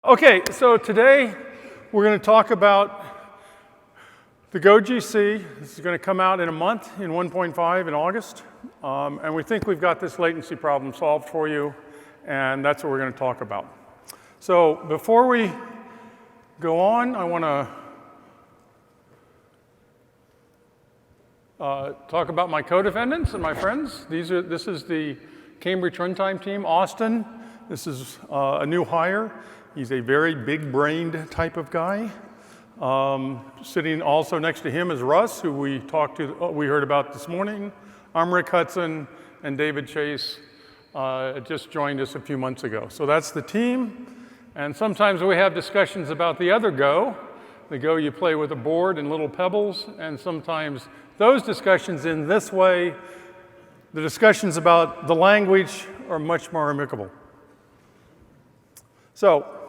Okay, so today we're going to talk about the Go GC. This is going to come out in a month, in 1.5 in August. And we think we've got this latency problem solved for you, and that's what we're going to talk about. So before we go on, I want to talk about my co-defendants and my friends. This is the Cambridge runtime team. Austin, this is a new hire. He's a very big-brained type of guy. Sitting also next to him is Russ, who we heard about this morning. I'm Rick Hudson, and David Chase just joined us a few months ago. So that's the team. And sometimes we have discussions about the other Go, the Go you play with a board and little pebbles. And sometimes those discussions in this way, the discussions about the language are much more amicable. So,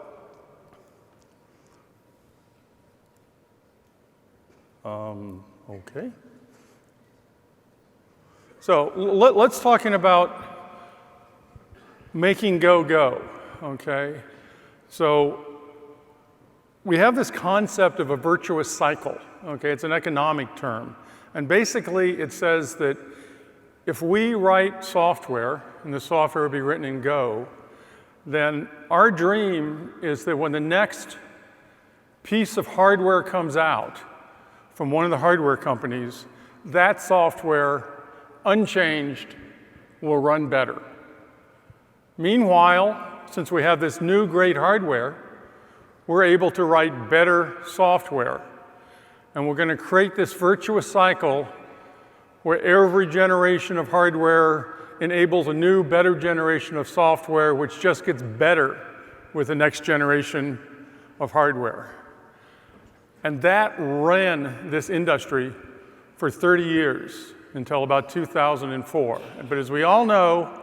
okay. So let's talking about making Go go, okay? So we have this concept of a virtuous cycle, okay? It's an economic term. And basically it says that if we write software, and the software will be written in Go, then our dream is that when the next piece of hardware comes out from one of the hardware companies, that software, unchanged, will run better. Meanwhile, since we have this new great hardware, we're able to write better software. And we're going to create this virtuous cycle where every generation of hardware enables a new, better generation of software, which just gets better with the next generation of hardware. And that ran this industry for 30 years until about 2004. But as we all know,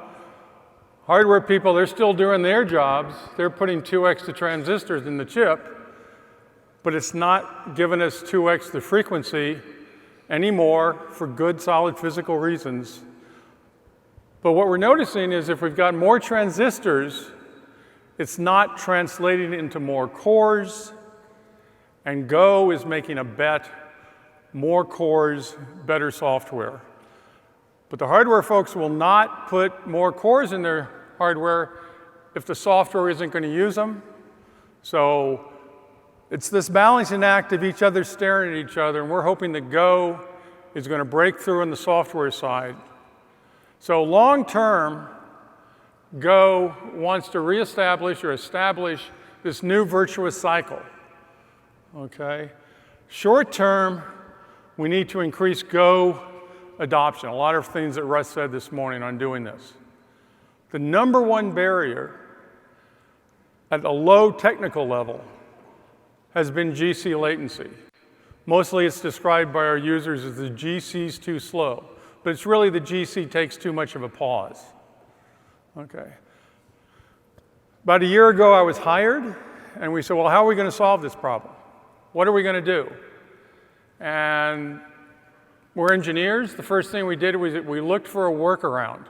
hardware people, they're still doing their jobs. They're putting 2x the transistors in the chip, but it's not giving us 2x the frequency anymore for good, solid physical reasons. But what we're noticing is if we've got more transistors, it's not translating into more cores, and Go is making a bet, more cores, better software. But the hardware folks will not put more cores in their hardware if the software isn't going to use them. So it's this balancing act of each other staring at each other, and we're hoping that Go is going to break through on the software side. So long term, Go wants to reestablish or establish this new virtuous cycle. Okay? Short term, we need to increase Go adoption. A lot of things that Russ said this morning on doing this. The number one barrier at a low technical level has been GC latency. Mostly it's described by our users as the GC's too slow, but it's really the GC takes too much of a pause. Okay. About a year ago, I was hired, and we said, well, how are we going to solve this problem? What are we going to do? And we're engineers. The first thing we did was we looked for a workaround.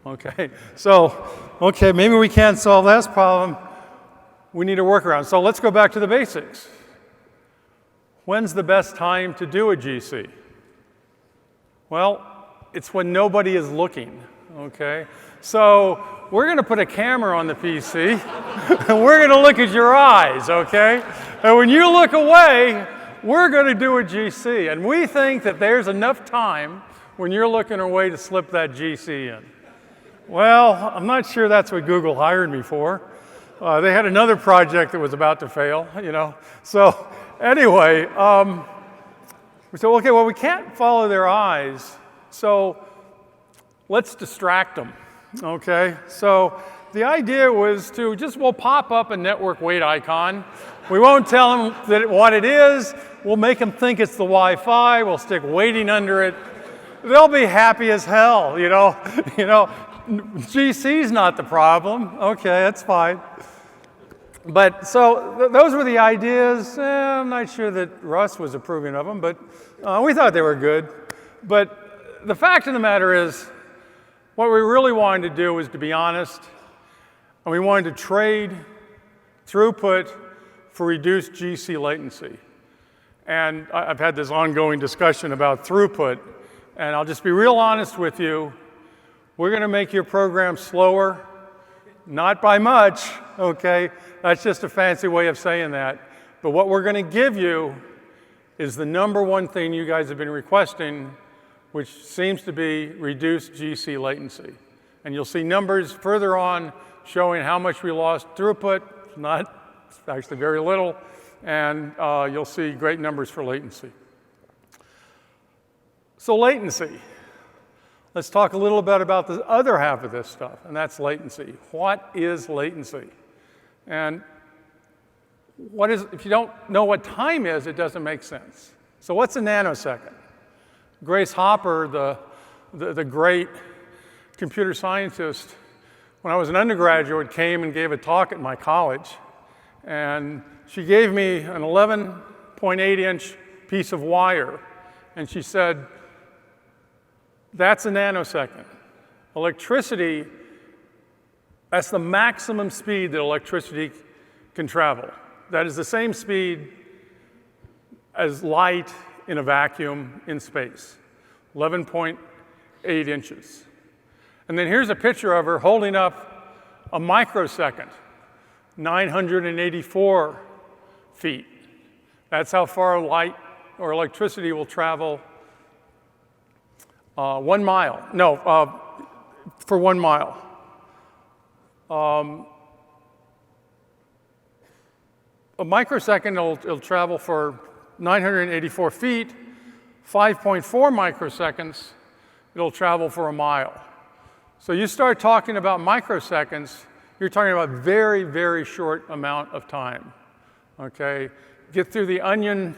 Okay, so, okay, maybe we can't solve this problem. We need a workaround. So let's go back to the basics. When's the best time to do a GC? Well, it's when nobody is looking, okay? So we're going to put a camera on the PC, and we're going to look at your eyes, okay? And when you look away, we're going to do a GC. And we think that there's enough time when you're looking away to slip that GC in. Well, I'm not sure that's what Google hired me for. They had another project that was about to fail, you know. So anyway, we said, okay, well, we can't follow their eyes, so let's distract them, okay? So the idea was to we'll pop up a network wait icon. We won't tell them what it is. We'll make them think it's the Wi-Fi. We'll stick waiting under it. They'll be happy as hell, you know. GC's not the problem. Okay, that's fine. But so those were the ideas. I'm not sure that Russ was approving of them, but we thought they were good. But the fact of the matter is, what we really wanted to do was to be honest, and we wanted to trade throughput for reduced GC latency. And I've had this ongoing discussion about throughput, and I'll just be real honest with you. We're going to make your program slower, not by much, okay? That's just a fancy way of saying that. But what we're going to give you is the number one thing you guys have been requesting, which seems to be reduced GC latency. And you'll see numbers further on showing how much we lost throughput. It's actually very little. And you'll see great numbers for latency. So latency. Let's talk a little bit about the other half of this stuff, and that's latency. What is latency? And if you don't know what time is, it doesn't make sense. So what's a nanosecond? Grace Hopper, the great computer scientist, when I was an undergraduate, came and gave a talk at my college. And she gave me an 11.8-inch piece of wire. And she said, that's a nanosecond. Electricity, that's the maximum speed that electricity can travel. That is the same speed as light in a vacuum in space, 11.8 inches. And then here's a picture of her holding up a microsecond, 984 feet. That's how far light or electricity will travel 1 mile. No, for 1 mile. A microsecond, it'll travel for 984 feet. 5.4 microseconds, it'll travel for 1 mile. So you start talking about microseconds, you're talking about very, very short amount of time, okay? Get through the onion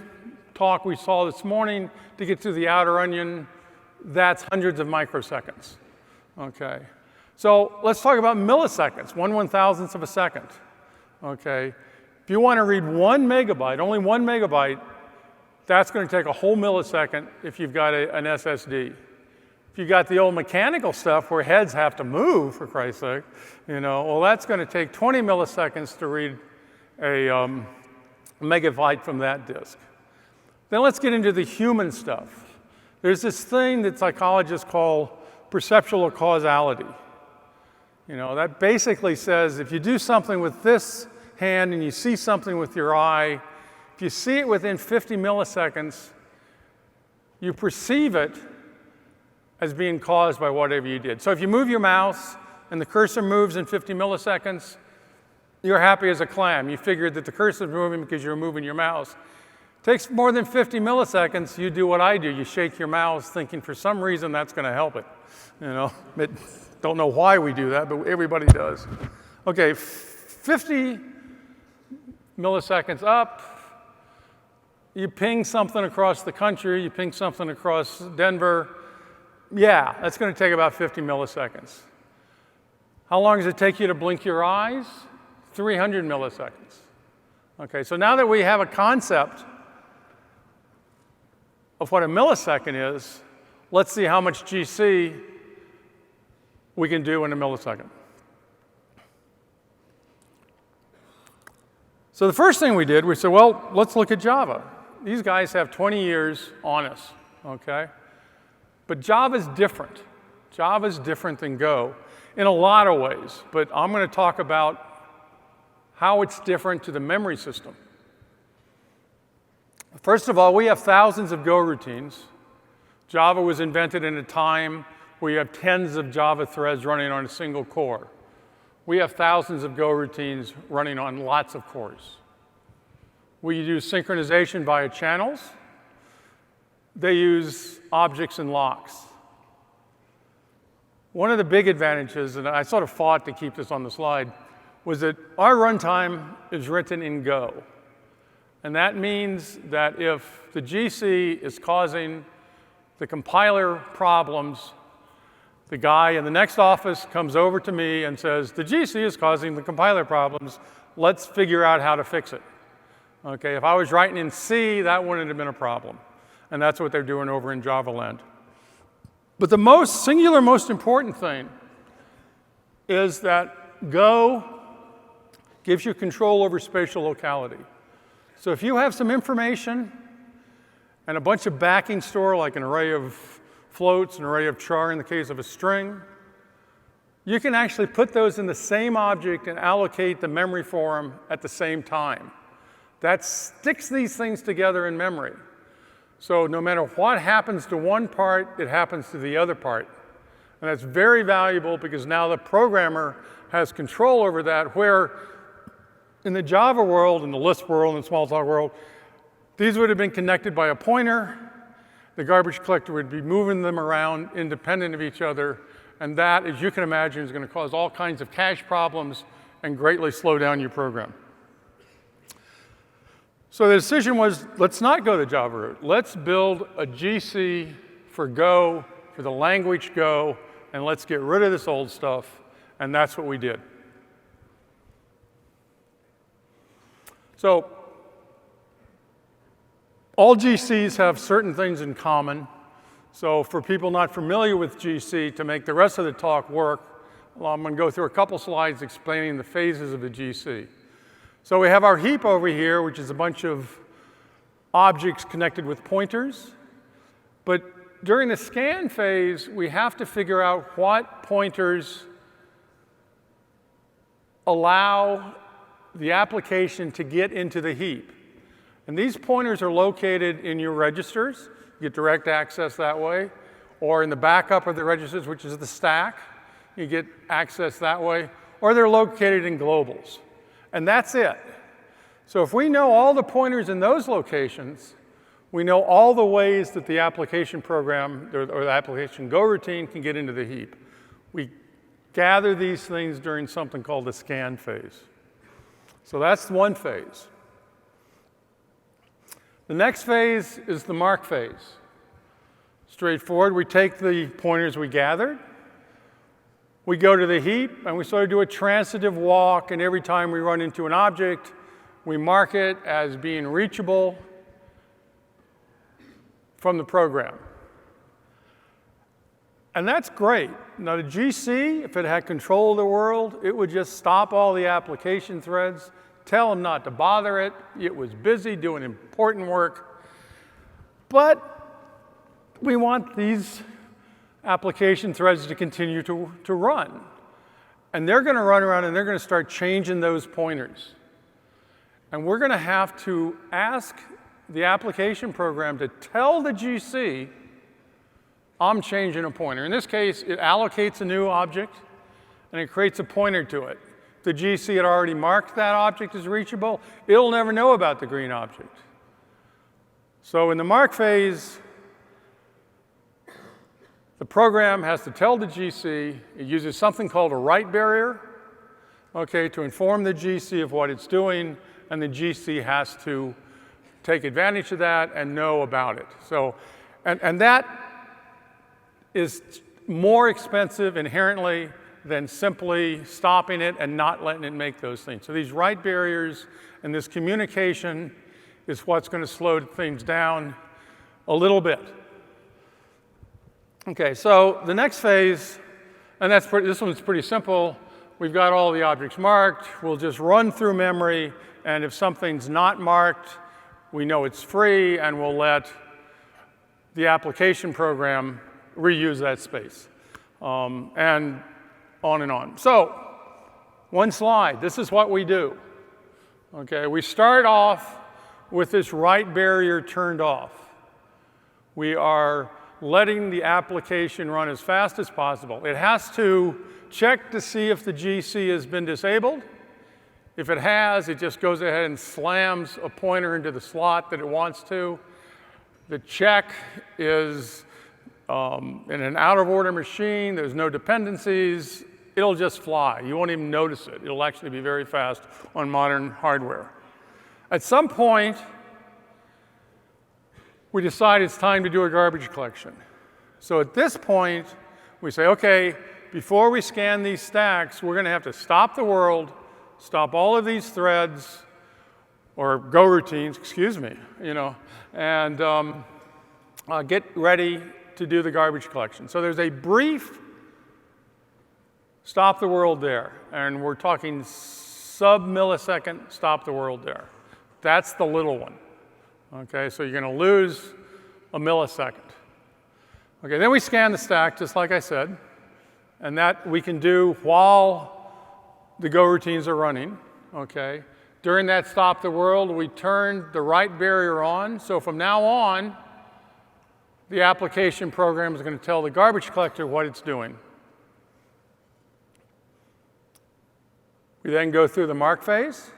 talk we saw this morning to get through the outer onion, that's hundreds of microseconds, okay? So let's talk about milliseconds, 1/1000th of a second, okay? If you want to read 1 megabyte, only 1 megabyte, that's going to take a whole millisecond if you've got an SSD. If you've got the old mechanical stuff where heads have to move, for Christ's sake, well, that's going to take 20 milliseconds to read a megabyte from that disk. Then let's get into the human stuff. There's this thing that psychologists call perceptual causality. That basically says if you do something with this hand and you see something with your eye, if you see it within 50 milliseconds, you perceive it as being caused by whatever you did. So if you move your mouse and the cursor moves in 50 milliseconds, you're happy as a clam. You figured that the cursor is moving because you're moving your mouse. Takes more than 50 milliseconds, you do what I do. You shake your mouse thinking for some reason that's going to help it. Don't know why we do that, but everybody does. Okay, 50 milliseconds up. You ping something across the country, you ping something across Denver. Yeah, that's going to take about 50 milliseconds. How long does it take you to blink your eyes? 300 milliseconds. Okay, so now that we have a concept of what a millisecond is, let's see how much GC we can do in a millisecond. So the first thing we did, we said, well, let's look at Java. These guys have 20 years on us, okay? But Java's different. Java's different than Go in a lot of ways, but I'm going to talk about how it's different to the memory system. First of all, we have thousands of Go routines. Java was invented in a time where you have tens of Java threads running on a single core. We have thousands of Go routines running on lots of cores. We use synchronization via channels. They use objects and locks. One of the big advantages, and I sort of fought to keep this on the slide, was that our runtime is written in Go. And that means that if the GC is causing the compiler problems, the guy in the next office comes over to me and says, the GC is causing the compiler problems. Let's figure out how to fix it. Okay, if I was writing in C, that wouldn't have been a problem. And that's what they're doing over in Java land. But the most important thing is that Go gives you control over spatial locality. So if you have some information and a bunch of backing store, like an array of floats, an array of char in the case of a string, you can actually put those in the same object and allocate the memory for them at the same time. That sticks these things together in memory. So no matter what happens to one part, it happens to the other part. And that's very valuable because now the programmer has control over that, where in the Java world, in the Lisp world, in the Smalltalk world, these would have been connected by a pointer. The garbage collector would be moving them around independent of each other. And that, as you can imagine, is going to cause all kinds of cache problems and greatly slow down your program. So the decision was, let's not go the Java route. Let's build a GC for Go, for the language Go, and let's get rid of this old stuff. And that's what we did. So all GCs have certain things in common. So for people not familiar with GC, to make the rest of the talk work, well, I'm going to go through a couple slides explaining the phases of the GC. So we have our heap over here, which is a bunch of objects connected with pointers. But during the scan phase, we have to figure out what pointers allow the application to get into the heap. And these pointers are located in your registers. You get direct access that way. Or in the backup of the registers, which is the stack, you get access that way. Or they're located in globals. And that's it. So if we know all the pointers in those locations, we know all the ways that the application program or the application Go routine can get into the heap. We gather these things during something called the scan phase. So that's one phase. The next phase is the mark phase. Straightforward. We take the pointers we gathered, we go to the heap, and we sort of do a transitive walk, and every time we run into an object, we mark it as being reachable from the program. And that's great. Now, the GC, if it had control of the world, it would just stop all the application threads, tell them not to bother it. It was busy doing important work. But we want these application threads to continue to run. And they're going to run around and they're going to start changing those pointers. And we're going to have to ask the application program to tell the GC, I'm changing a pointer. In this case, it allocates a new object and it creates a pointer to it. The GC had already marked that object as reachable. It'll never know about the green object. So in the mark phase, the program has to tell the GC. It uses something called a write barrier, okay, to inform the GC of what it's doing, and the GC has to take advantage of that and know about it. So, and that is more expensive inherently than simply stopping it and not letting it make those things. So these write barriers and this communication is what's going to slow things down a little bit. Okay, so the next phase, and this one's pretty simple. We've got all the objects marked. We'll just run through memory, and if something's not marked, we know it's free, and we'll let the application program reuse that space, and on and on. So, one slide. This is what we do. Okay, we start off with this write barrier turned off. We are letting the application run as fast as possible. It has to check to see if the GC has been disabled. If it has, it just goes ahead and slams a pointer into the slot that it wants to. The check is in an out-of-order machine. There's no dependencies. It'll just fly. You won't even notice it. It'll actually be very fast on modern hardware. At some point, we decide it's time to do a garbage collection. So at this point, we say, okay, before we scan these stacks, we're going to have to stop the world, stop all of these threads, or Go routines, excuse me, and get ready to do the garbage collection. So there's a brief stop the world there, and we're talking sub-millisecond stop the world there. That's the little one. Okay, so you're going to lose a millisecond. Okay, then we scan the stack, just like I said, and that we can do while the go routines are running. Okay, during that stop the world, we turn the write barrier on. So from now on, the application program is going to tell the garbage collector what it's doing. We then go through the mark phase.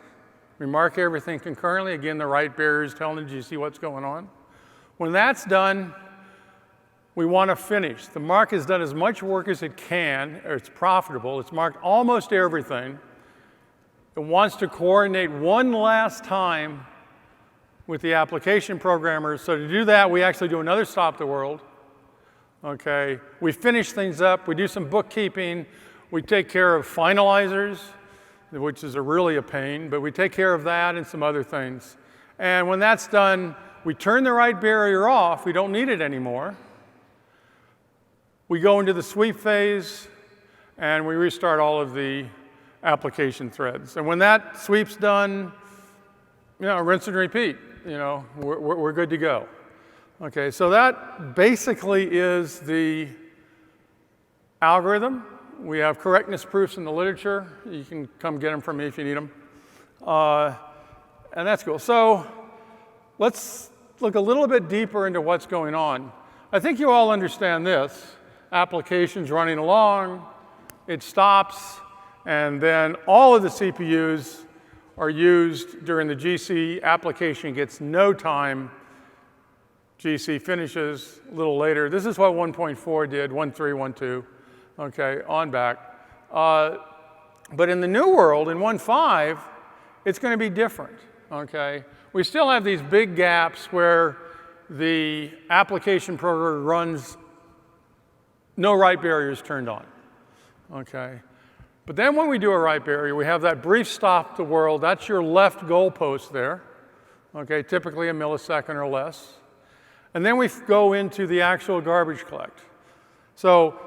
We mark everything concurrently. Again, the write barrier is telling the GC what's going on. When that's done, we want to finish. The mark has done as much work as it can, or it's profitable. It's marked almost everything. It wants to coordinate one last time with the application programmers. So to do that, we actually do another stop the world. Okay, we finish things up. We do some bookkeeping. We take care of finalizers, which is really a pain, but we take care of that and some other things. And when that's done, we turn the write barrier off. We don't need it anymore. We go into the sweep phase, and we restart all of the application threads. And when that sweep's done, rinse and repeat. We're good to go. Okay, so that basically is the algorithm. We have correctness proofs in the literature. You can come get them from me if you need them. And that's cool. So let's look a little bit deeper into what's going on. I think you all understand this. Application's running along, it stops, and then all of the CPUs are used during the GC. Application gets no time. GC finishes a little later. This is what 1.4 did, 1.3, 1.2. Okay, on back. But in the new world, in 1.5, it's going to be different. Okay, we still have these big gaps where the application program runs, no write barriers turned on. Okay, but then when we do a write barrier, we have that brief stop the world. That's your left goalpost there. Okay, typically a millisecond or less. And then we go into the actual garbage collect. So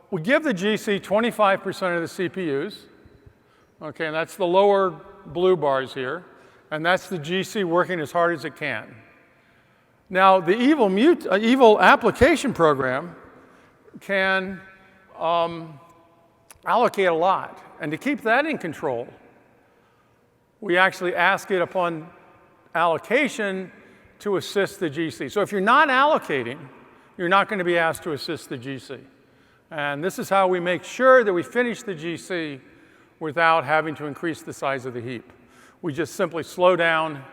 we give the GC 25% of the CPUs. Okay, and that's the lower blue bars here. And that's the GC working as hard as it can. Now, the evil application program can allocate a lot. And to keep that in control, we actually ask it upon allocation to assist the GC. So if you're not allocating, you're not going to be asked to assist the GC. And this is how we make sure that we finish the GC without having to increase the size of the heap. We just simply slow down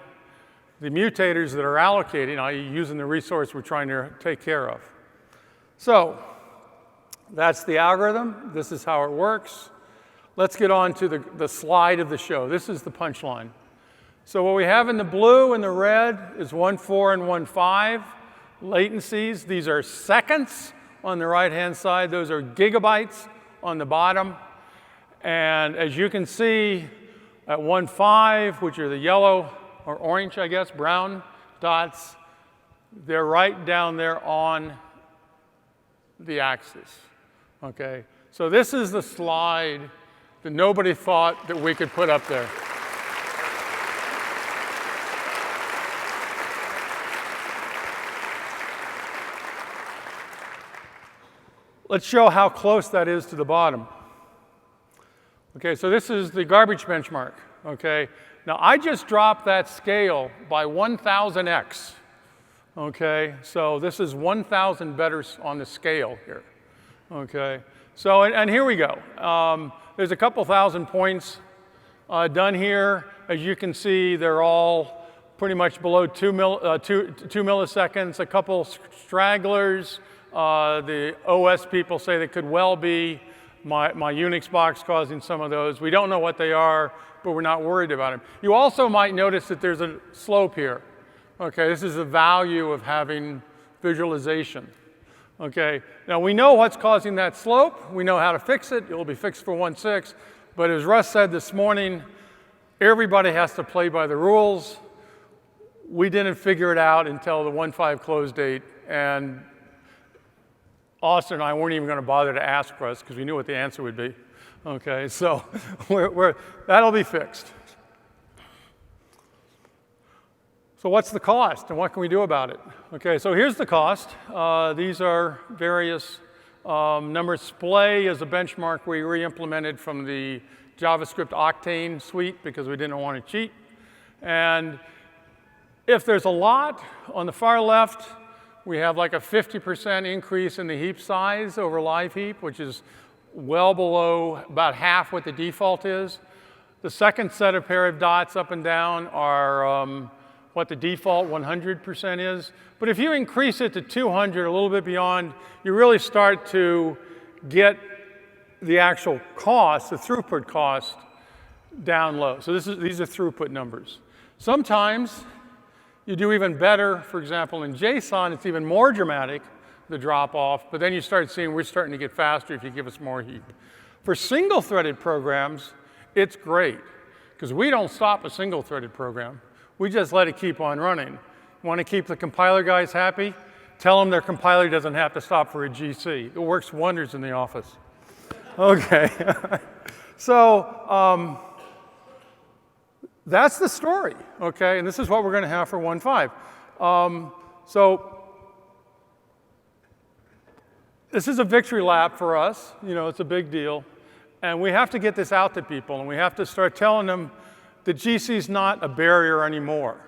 the mutators that are allocating, i.e. using the resource we're trying to take care of. So that's the algorithm. This is how it works. Let's get on to the slide of the show. This is the punchline. So what we have in the blue and the red is 1.4 and 1.5 latencies. These are seconds on the right-hand side. Those are gigabytes on the bottom. And as you can see, at 1.5, which are the yellow or orange, I guess, brown dots, they're right down there on the axis. Okay, so this is the slide that nobody thought that we could put up there. Let's show how close that is to the bottom. Okay, so this is the garbage benchmark. Okay, now I just dropped that scale by 1,000x. Okay, so this is 1,000 better on the scale here. Okay, so and here we go. There's a couple thousand points done here. As you can see, they're all pretty much below 2 milliseconds. A couple stragglers. The OS people say they could well be my Unix box causing some of those. We don't know what they are, but we're not worried about them. You also might notice that there's a slope here. Okay, this is the value of having visualization. Okay, now we know what's causing that slope. We know how to fix it. It will be fixed for 1.6. But as Russ said this morning, everybody has to play by the rules. We didn't figure it out until the 1.5 close date, and Austin and I weren't even going to bother to ask Russ because we knew what the answer would be. Okay, so that'll be fixed. So what's the cost and what can we do about it? Okay, so here's the cost. These are various numbers. Splay is a benchmark we re-implemented from the JavaScript Octane suite because we didn't want to cheat. And if there's a lot, on the far left, we have like a 50% increase in the heap size over live heap, which is well below about half what the default is. The second set of pair of dots up and down are what the default 100% is. But if you increase it to 200, a little bit beyond, you really start to get the actual cost, the throughput cost, down low. So these are throughput numbers. Sometimes you do even better. For example, in JSON, it's even more dramatic, the drop off, but then you start seeing we're starting to get faster if you give us more heap. For single-threaded programs, it's great, because we don't stop a single-threaded program. We just let it keep on running. Want to keep the compiler guys happy? Tell them their compiler doesn't have to stop for a GC. It works wonders in the office. Okay. So that's the story, okay? And this is what we're going to have for 1.5. So this is a victory lap for us. You know, it's a big deal. And we have to get this out to people, and we have to start telling them that GC is not a barrier anymore.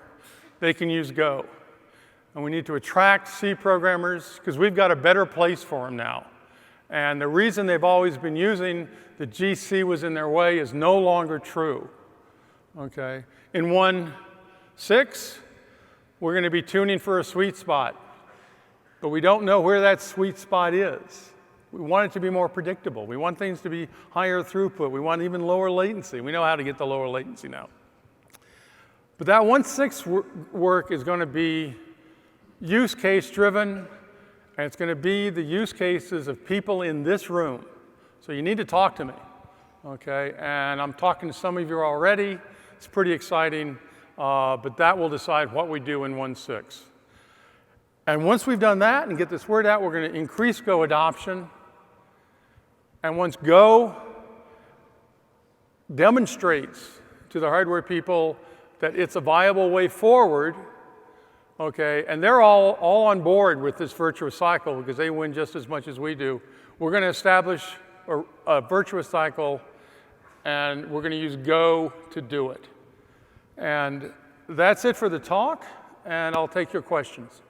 They can use Go. And we need to attract C programmers, because we've got a better place for them now. And the reason they've always been using the GC was in their way is no longer true. Okay. In 1.6, we're going to be tuning for a sweet spot. But we don't know where that sweet spot is. We want it to be more predictable. We want things to be higher throughput. We want even lower latency. We know how to get the lower latency now. But that 1.6 work is going to be use case driven, and it's going to be the use cases of people in this room. So you need to talk to me. Okay. And I'm talking to some of you already. It's pretty exciting, but that will decide what we do in 1.6. And once we've done that and get this word out, we're going to increase Go adoption. And once Go demonstrates to the hardware people that it's a viable way forward, okay, and they're all on board with this virtuous cycle because they win just as much as we do, we're going to establish a virtuous cycle, and we're going to use Go to do it. And that's it for the talk, and I'll take your questions.